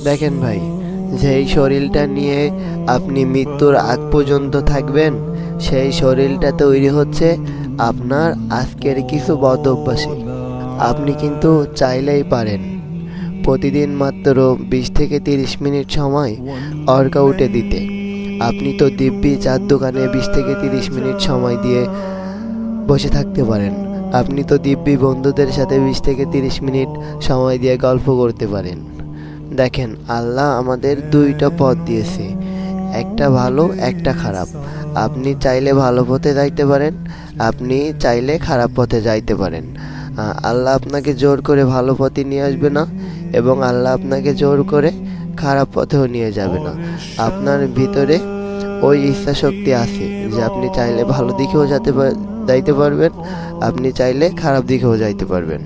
দেখেন ভাই, যেই শরীরটা নিয়ে আপনি মৃত্যুর আগ পর্যন্ত থাকবেন, সেই শরীরটা তৈরি হচ্ছে আপনার আজকের কিছু বদ অভ্যাসে। আপনি কিন্তু চাইলেই পারেন প্রতিদিন মাত্র 20 থেকে 30 মিনিট সময় ওয়ার্কআউটে দিতে। আপনি তো দিব্যি চার দোকানে 20 থেকে 30 মিনিট সময় দিয়ে বসে থাকতে পারেন। আপনি তো দিব্যি বন্ধুদের সাথে 20 থেকে 30 মিনিট সময় দিয়ে গল্প করতে পারেন। দেখেন, আল্লাহ আমাদের দুইটা পথ দিয়েছে, একটা ভালো একটা খারাপ। আপনি চাইলে ভালো পথে যাইতে পারেন, আপনি চাইলে খারাপ পথে যাইতে পারেন। আল্লাহ আপনাকে জোর করে ভালো পথে নিয়ে আসবে না, এবং আল্লাহ আপনাকে জোর করে খারাপ পথেও নিয়ে যাবে না। আপনার ভিতরে ওই ইচ্ছা শক্তি আছে যে আপনি চাইলে ভালো দিকেও যাইতে পারবেন, আপনি চাইলে খারাপ দিকেও যাইতে পারবেন।